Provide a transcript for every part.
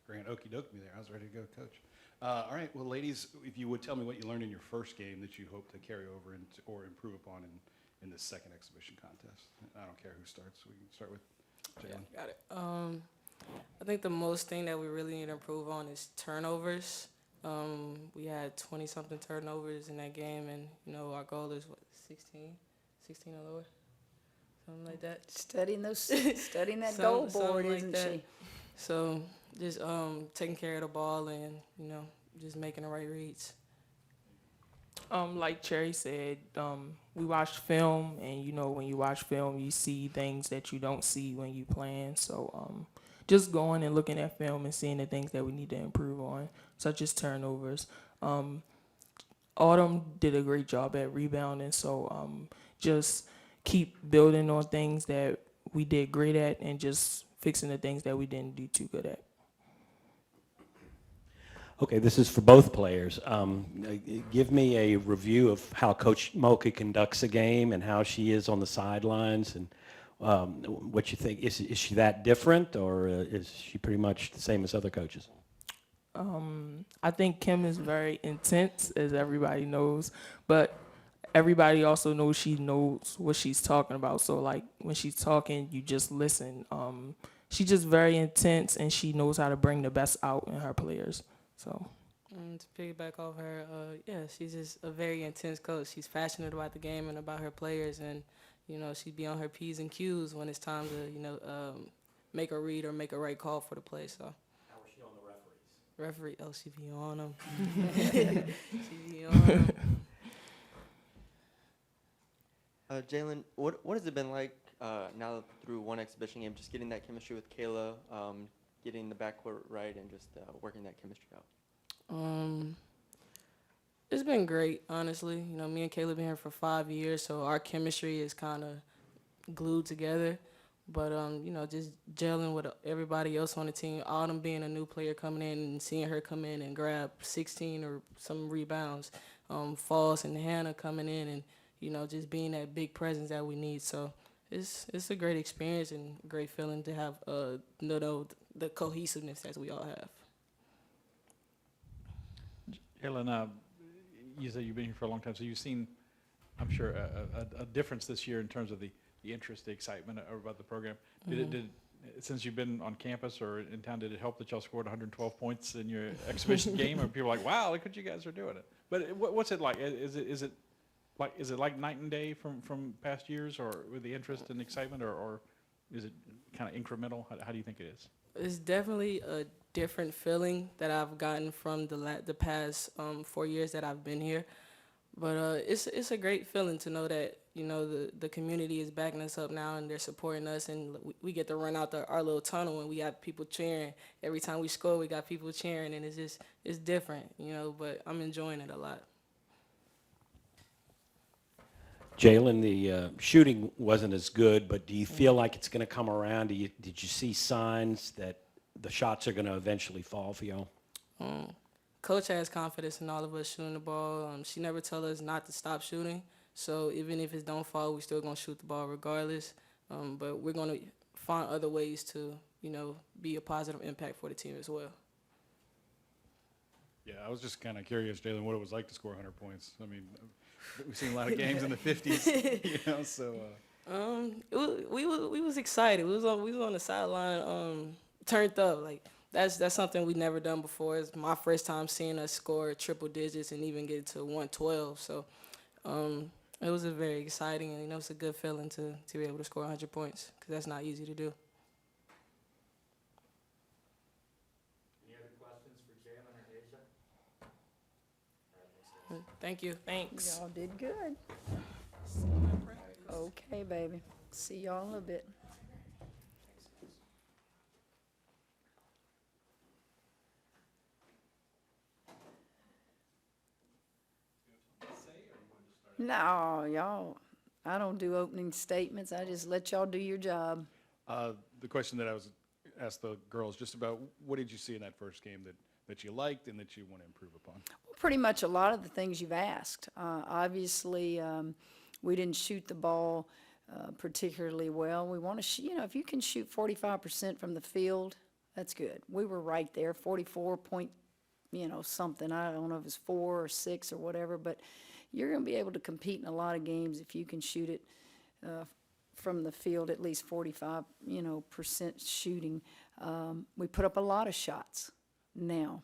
Grant okey doked me there. I was ready to go, Coach. All right, well, ladies, if you would tell me what you learned in your first game that you hope to carry over or improve upon in this second exhibition contest. I don't care who starts. We can start with Jailin. Yeah, got it. I think the most thing that we really need to improve on is turnovers. We had 20-something turnovers in that game, and, our goal is, 16 or lower? Something like that. Studying that goal board, like isn't that. she? So just taking care of the ball and, just making the right reads. Like Cherry said, we watched film, and when you watch film, you see things that you don't see when you playing. So just going and looking at film and seeing the things that we need to improve on, such as turnovers. Autumn did a great job at rebounding, so just keep building on things that we did great at and just fixing the things that we didn't do too good at. Okay, this is for both players. Give me a review of how Coach Mulkey conducts a game and how she is on the sidelines, and what you think. Is she that different, or is she pretty much the same as other coaches? I think Kim is very intense, as everybody knows, but everybody also knows she knows what she's talking about. So, like, when she's talking, you just listen. She's just very intense, and she knows how to bring the best out in her players. So, To piggyback off her, she's just a very intense coach. She's passionate about the game and about her players, and she'd be on her P's and Q's when it's time to make a read or make a right call for the play. So. How is she on the referees? She be on them. She be on them. Jailin, what has it been like now through one exhibition game, just getting that chemistry with Kayla, getting the backcourt right, and just working that chemistry out? It's been great, honestly. Me and Kayla been here for 5 years, so our chemistry is kind of glued together. But, just gelling with everybody else on the team, Autumn being a new player coming in and seeing her come in and grab 16 or some rebounds, Falls and Hannah coming in and, just being that big presence that we need. So it's a great experience and a great feeling to have, the cohesiveness that we all have. Jailin, you said you've been here for a long time, so you've seen, I'm sure, a difference this year in terms of the interest, the excitement about the program. Did since you've been on campus or in town, did it help that y'all scored 112 points in your exhibition game? Or people are like, wow, look what you guys are doing it. But what's it like? Is it like night and day from past years, or with the interest and excitement, or is it kind of incremental? How do you think it is? It's definitely a different feeling that I've gotten from the past 4 years that I've been here. But it's a great feeling to know that, the community is backing us up now and they're supporting us, and we get to run out our little tunnel and we got people cheering. Every time we score, we got people cheering, and it's different, but I'm enjoying it a lot. Jailin, the shooting wasn't as good, but do you feel like it's going to come around? Did you see signs that the shots are going to eventually fall for y'all? Coach has confidence in all of us shooting the ball. She never tell us not to stop shooting. So even if it don't fall, we still going to shoot the ball regardless. But we're going to find other ways to, be a positive impact for the team as well. Yeah, I was just kind of curious, Jailin, what it was like to score 100 points. I mean, we've seen a lot of games in the 50s, so. We was excited. We was on the sideline, turned up. Like that's something we never done before. It's my first time seeing us score triple digits and even get to 112. So it was a very exciting, and it's a good feeling to be able to score 100 points, because that's not easy to do. Any other questions for Jailin or Asia? Thank you. Thanks. Y'all did good. Okay, baby. See y'all in a little bit. No, y'all, I don't do opening statements. I just let y'all do your job. The question that I was asked the girls just about, what did you see in that first game that you liked and that you want to improve upon? Well, pretty much a lot of the things you've asked. Obviously, we didn't shoot the ball particularly well. We want to, if you can shoot 45% from the field, That's good. We were right there, 44 point, something. I don't know if it's 4 or 6 or whatever, but you're going to be able to compete in a lot of games if you can shoot it from the field at least 45, percent shooting. We put up a lot of shots. Now,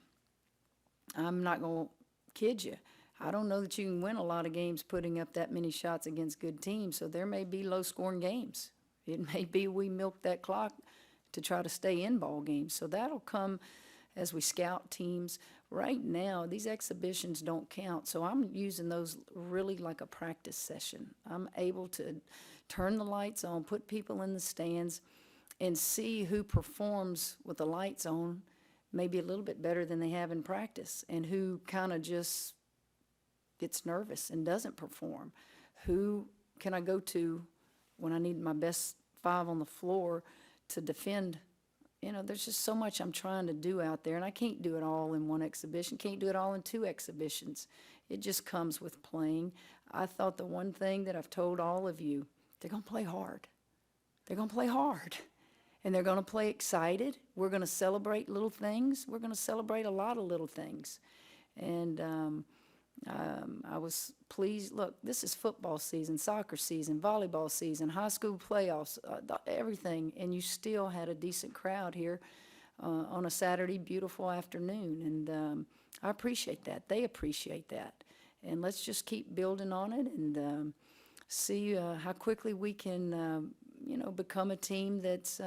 I'm not going to kid you. I don't know that you can win a lot of games putting up that many shots against good teams, so there may be low-scoring games. It may be we milk that clock to try to stay in ball games. So that'll come as we scout teams. Right now, these exhibitions don't count, so I'm using those really like a practice session. I'm able to turn the lights on, put people in the stands, and see who performs with the lights on maybe a little bit better than they have in practice, and who kind of just gets nervous and doesn't perform. Who can I go to when I need my best 5 on the floor to defend? There's just so much I'm trying to do out there, and I can't do it all in one exhibition, can't do it all in 2 exhibitions. It just comes with playing. I thought the one thing that I've told all of you, they're going to play hard. They're going to play hard, and they're going to play excited. We're going to celebrate little things. We're going to celebrate a lot of little things. And I was pleased. Look, this is football season, soccer season, volleyball season, high school playoffs, everything, and you still had a decent crowd here on a Saturday, beautiful afternoon, and I appreciate that. They appreciate that, and let's just keep building on it and see how quickly we can, become a team that's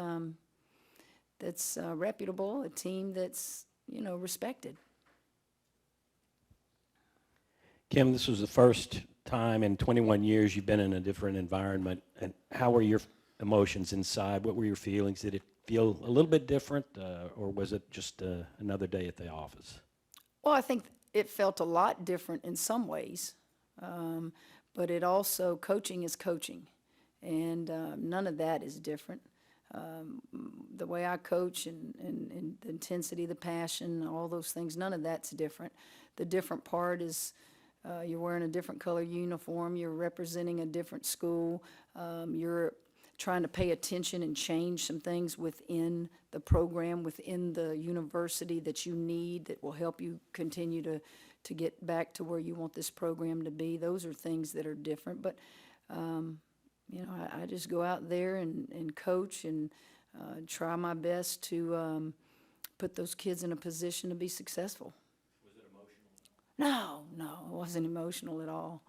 reputable, a team that's, respected. Kim, this was the first time in 21 years you've been in a different environment. And how were your emotions inside? What were your feelings? Did it feel a little bit different, or was it just another day at the office? Well, I think it felt a lot different in some ways, but it also, coaching is coaching, and none of that is different. The way I coach and the intensity, the passion, all those things, none of that's different. The different part is you're wearing a different color uniform, you're representing a different school, you're trying to pay attention and change some things within the program, within the university that you need that will help you continue to get back to where you want this program to be. Those are things that are different, but I just go out there and coach and try my best to put those kids in a position to be successful. No, it wasn't emotional at all.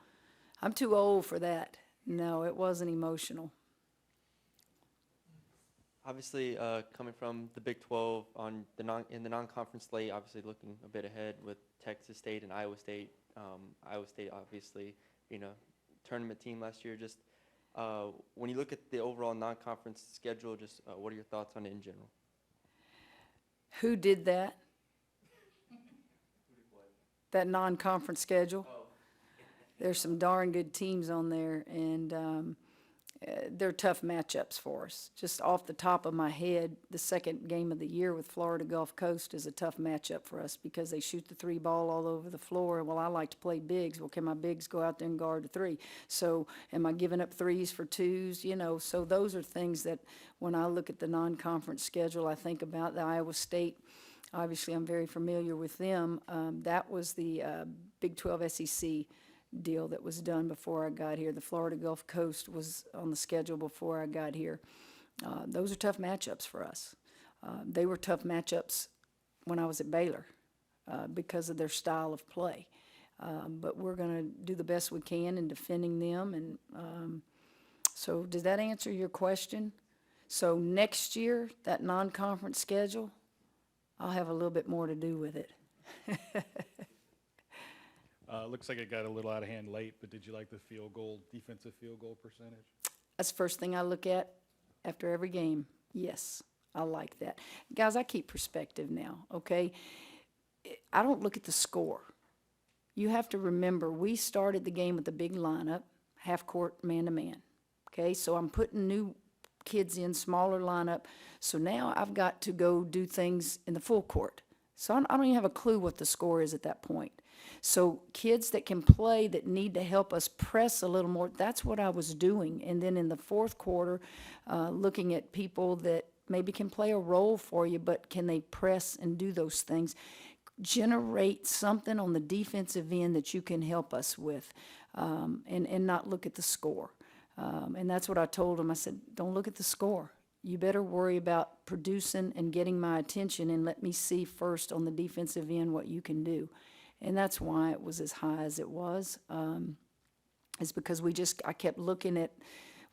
I'm too old for that. No, it wasn't emotional. Obviously, coming from the Big 12 in the non-conference slate, obviously looking a bit ahead with Texas State and Iowa State. Iowa State, obviously, tournament team last year. Just when you look at the overall non-conference schedule, just what are your thoughts on it in general? Who did that? That non-conference schedule? There's some darn good teams on there, and they're tough matchups for us. Just off the top of my head, the second game of the year with Florida Gulf Coast is a tough matchup for us because they shoot the 3 ball all over the floor. Well, I like to play bigs. Well, can my bigs go out there and guard the 3? So am I giving up 3s for 2s? So those are things that when I look at the non-conference schedule, I think about the Iowa State. Obviously, I'm very familiar with them. That was the Big 12 SEC deal that was done before I got here. The Florida Gulf Coast was on the schedule before I got here. Those are tough matchups for us. They were tough matchups when I was at Baylor because of their style of play. But we're going to do the best we can in defending them. And so does that answer your question? So next year, that non-conference schedule, I'll have a little bit more to do with it. Looks like it got a little out of hand late, but did you like the defensive field goal percentage? That's the first thing I look at after every game. Yes, I like that. Guys, I keep perspective now, okay? I don't look at the score. You have to remember, we started the game with a big lineup, half court, man-to-man, okay? So I'm putting new kids in, smaller lineup. So now I've got to go do things in the full court. So I don't even have a clue what the score is at that point. So kids that can play, that need to help us press a little more, that's what I was doing. And then in the fourth quarter, looking at people that maybe can play a role for you, but can they press and do those things? Generate something on the defensive end that you can help us with, and not look at the score. And that's what I told them. I said, don't look at the score. You better worry about producing and getting my attention, and let me see first on the defensive end what you can do. And that's why it was as high as it was, is because I kept looking at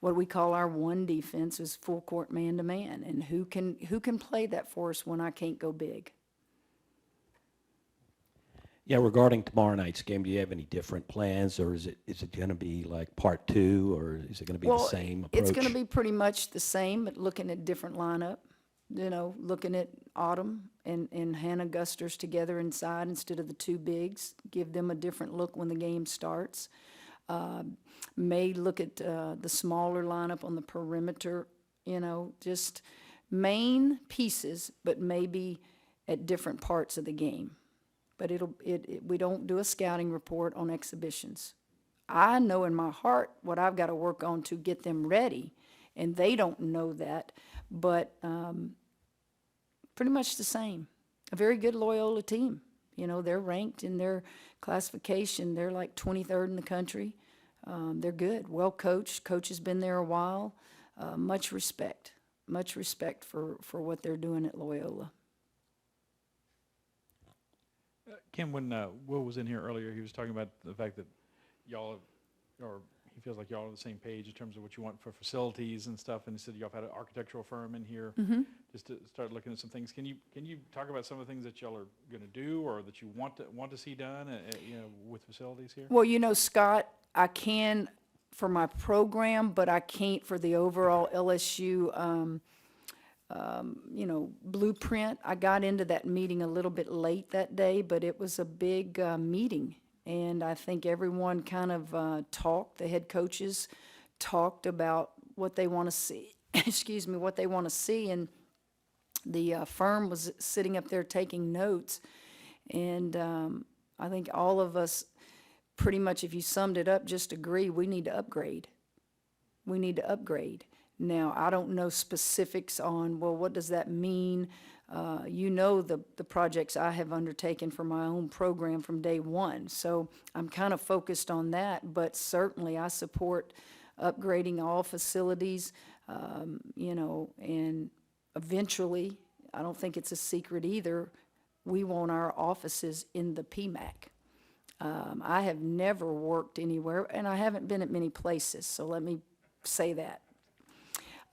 what we call our one defense, is full court man-to-man, and who can play that for us when I can't go big. Yeah, regarding tomorrow night's game, do you have any different plans, or is it going to be like part 2, or is it going to be the same approach? It's going to be pretty much the same, but looking at different lineup. Looking at Autumn and Hannah Gusters together inside instead of the two bigs, give them a different look when the game starts. May look at the smaller lineup on the perimeter, just main pieces, but maybe at different parts of the game. But we don't do a scouting report on exhibitions. I know in my heart what I've got to work on to get them ready, and they don't know that, but pretty much the same. A very good Loyola team. They're ranked in their classification. They're like 23rd in the country. They're good, well coached. Coach has been there a while. Much respect for what they're doing at Loyola. Kim, when Will was in here earlier, he was talking about the fact that y'all, or he feels like y'all are on the same page in terms of what you want for facilities and stuff, and he said y'all have had an architectural firm in here just to start looking at some things. Can you talk about some of the things that y'all are going to do, or that you want to see done, with facilities here? Well, Scott, I can for my program, but I can't for the overall LSU blueprint. I got into that meeting a little bit late that day, but it was a big meeting. And I think everyone kind of talked, the head coaches talked about what they want to see, what they want to see. And the firm was sitting up there taking notes. And I think all of us pretty much, if you summed it up, just agree we need to upgrade. We need to upgrade. Now, I don't know specifics on, well, what does that mean? The projects I have undertaken for my own program from day one. So I'm kind of focused on that, but certainly I support upgrading all facilities, and eventually, I don't think it's a secret either, we want our offices in the PMAC. I have never worked anywhere, and I haven't been at many places, so let me say that.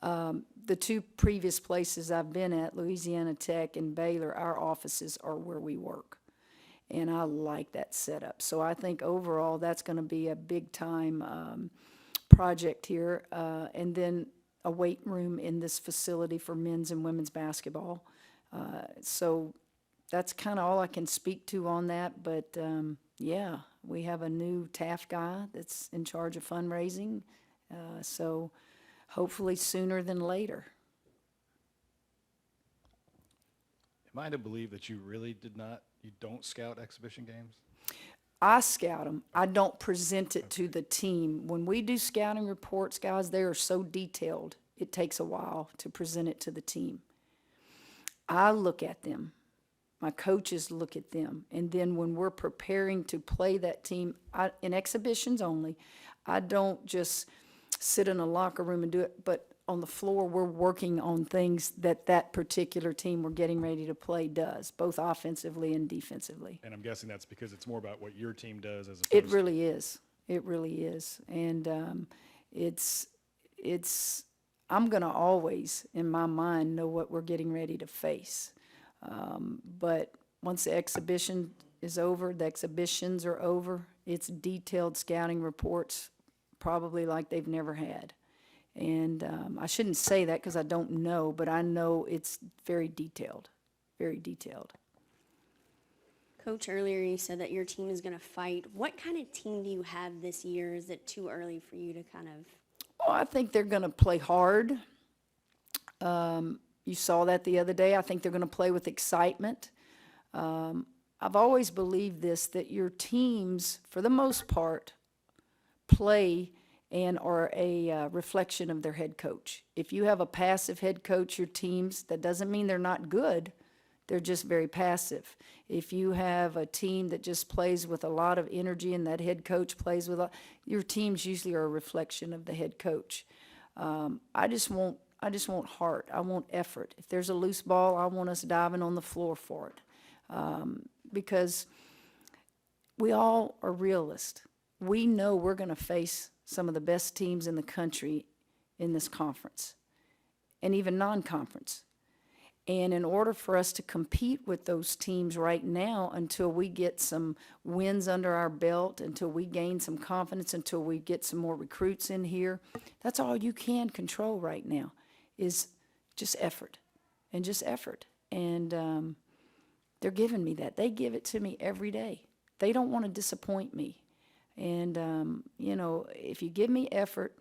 The two previous places I've been at, Louisiana Tech and Baylor, our offices are where we work. And I like that setup. So I think overall that's going to be a big time project here. And then a weight room in this facility for men's and women's basketball. So that's kind of all I can speak to on that. But yeah, we have a new TAF guy that's in charge of fundraising. So hopefully sooner than later. Am I to believe that you really you don't scout exhibition games? I scout them. I don't present it to the team. When we do scouting reports, guys, they are so detailed, it takes a while to present it to the team. I look at them. My coaches look at them. And then when we're preparing to play that team, in exhibitions only, I don't just sit in a locker room and do it, but on the floor we're working on things that particular team we're getting ready to play does, both offensively and defensively. And I'm guessing that's because it's more about what your team does as opposed It really is. It really is. And I'm going to always, in my mind, know what we're getting ready to face. But once the exhibition is over, the exhibitions are over, it's detailed scouting reports, probably like they've never had. And I shouldn't say that because I don't know, but I know it's very detailed, very detailed. Coach, earlier you said that your team is going to fight. What kind of team do you have this year? Is it too early for you to kind of? Oh, I think they're going to play hard. You saw that the other day. I think they're going to play with excitement. I've always believed this, that your teams, for the most part, play and are a reflection of their head coach. If you have a passive head coach, your teams, that doesn't mean they're not good. They're just very passive. If you have a team that just plays with a lot of energy and that head coach plays with your teams usually are a reflection of the head coach. I just want heart. I want effort. If there's a loose ball, I want us diving on the floor for it. Because we all are realists. We know we're going to face some of the best teams in the country in this conference, and even non-conference. And in order for us to compete with those teams right now, until we get some wins under our belt, until we gain some confidence, until we get some more recruits in here, that's all you can control right now is just effort and just effort. And they're giving me that. They give it to me every day. They don't want to disappoint me. And, you know, if you give me effort,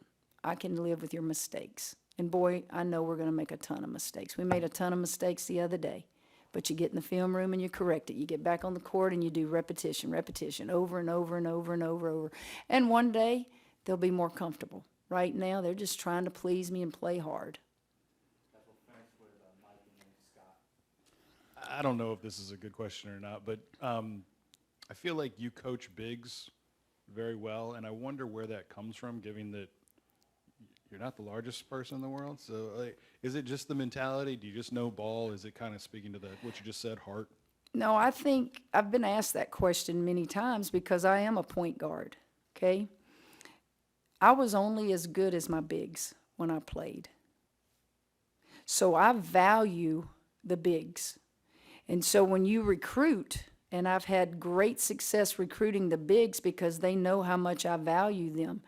I can live with your mistakes. And boy, I know we're going to make a ton of mistakes. We made a ton of mistakes the other day. But you get in the film room and you correct it. You get back on the court and you do repetition, over and over and over and over. And one day, they'll be more comfortable. Right now, they're just trying to please me and play hard. I don't know if this is a good question or not, but I feel like you coach bigs very well, and I wonder where that comes from, given that you're not the largest person in the world. So, like, is it just the mentality? Do you just know ball? Is it kind of speaking to what you just said, heart? No, I think I've been asked that question many times because I am a point guard, okay? I was only as good as my bigs when I played. So I value the bigs. And so when you recruit, and I've had great success recruiting the bigs because they know how much I value them,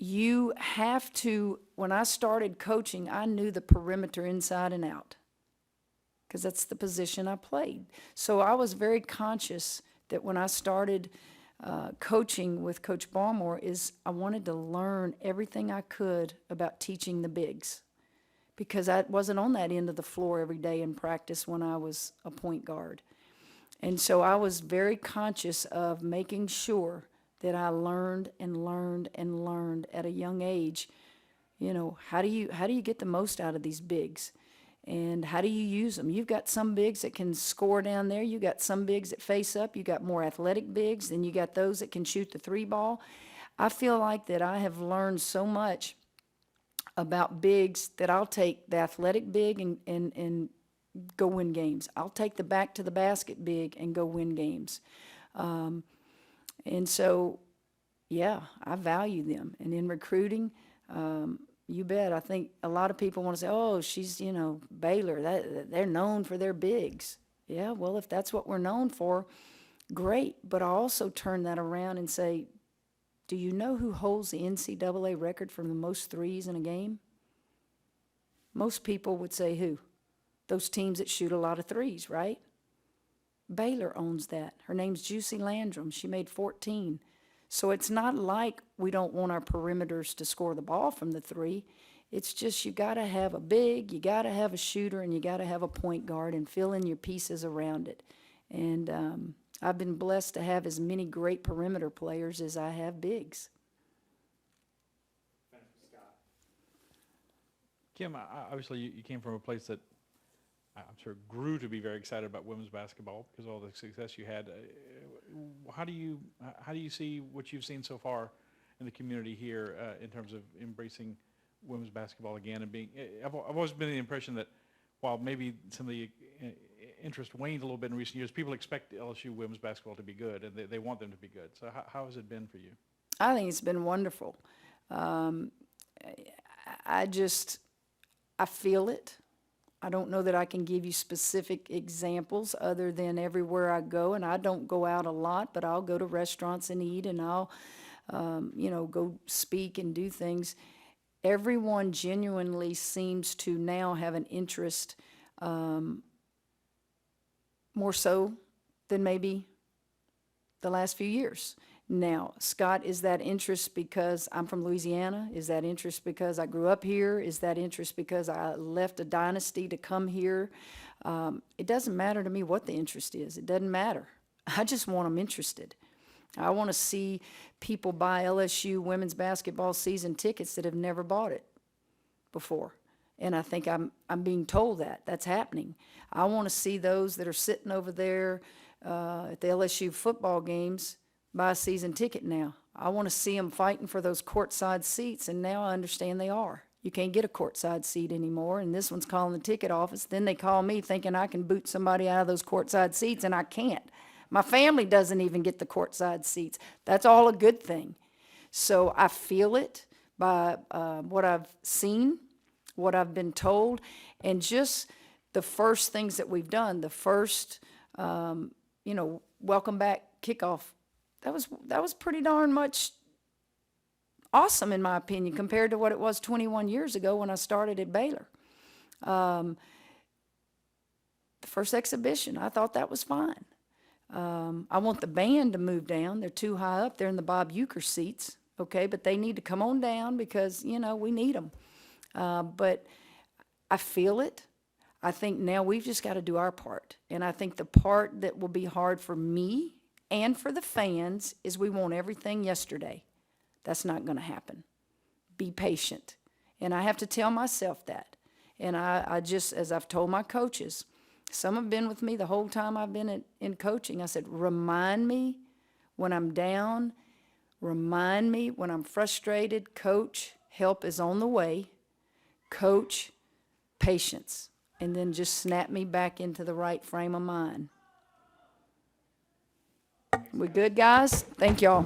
you have to, when I started coaching, I knew the perimeter inside and out because that's the position I played. So I was very conscious that when I started coaching with Coach Balmore is I wanted to learn everything I could about teaching the bigs because I wasn't on that end of the floor every day in practice when I was a point guard. And so I was very conscious of making sure that I learned and learned and learned at a young age, you know, how do you get the most out of these bigs? And how do you use them? You've got some bigs that can score down there. You got some bigs that face up. You got more athletic bigs. Then you got those that can shoot the three ball. I feel like that I have learned so much about bigs that I'll take the athletic big and go win games. I'll take the back to the basket big and go win games. And so, yeah, I value them. And in recruiting, you bet. I think a lot of people want to say, oh, she's, you know, Baylor. They're known for their bigs. Yeah, well, if that's what we're known for, great. But I also turn that around and say, do you know who holds the NCAA record for the most threes in a game? Most people would say who? Those teams that shoot a lot of threes, right? Baylor owns that. Her name's Juicy Landrum. She made 14. So it's not like we don't want our perimeters to score the ball from the three. It's just you got to have a big, you got to have a shooter, and you got to have a point guard and fill in your pieces around it. And I've been blessed to have as many great perimeter players as I have bigs. Kim, obviously you came from a place that I'm sure grew to be very excited about women's basketball because of all the success you had. How do you see what you've seen so far in the community here in terms of embracing women's basketball again and being? I've always been the impression that while maybe some of the interest waned a little bit in recent years, people expect LSU women's basketball to be good and they want them to be good. So how has it been for you? I think it's been wonderful. I feel it. I don't know that I can give you specific examples other than everywhere I go, and I don't go out a lot, but I'll go to restaurants and eat, and I'll, go speak and do things. Everyone genuinely seems to now have an interest, more so than maybe the last few years. Now, Scott, is that interest because I'm from Louisiana? Is that interest because I grew up here? Is that interest because I left a dynasty to come here? It doesn't matter to me what the interest is. It doesn't matter. I just want them interested. I want to see people buy LSU women's basketball season tickets that have never bought it before. And I think I'm being told that that's happening. I want to see those that are sitting over there at the LSU football games buy a season ticket now. I want to see them fighting for those courtside seats, and now I understand they are. You can't get a courtside seat anymore, and this one's calling the ticket office. Then they call me thinking I can boot somebody out of those courtside seats, and I can't. My family doesn't even get the courtside seats. That's all a good thing. So I feel it by what I've seen, what I've been told, and just the first things that we've done, the first, welcome back kickoff, that was pretty darn much awesome in my opinion compared to what it was 21 years ago when I started at Baylor. The first exhibition, I thought that was fine. I want the band to move down. They're too high up. They're in the Bob Uecker seats, okay? But they need to come on down because, we need them. But I feel it. I think now we've just got to do our part. And I think the part that will be hard for me and for the fans is we want everything yesterday. That's not going to happen. Be patient. And I have to tell myself that. And I just, as I've told my coaches, some have been with me the whole time I've been in coaching. I said, remind me when I'm down, remind me when I'm frustrated. Coach, help is on the way. Coach, patience. And then just snap me back into the right frame of mind. We good, guys? Thank y'all.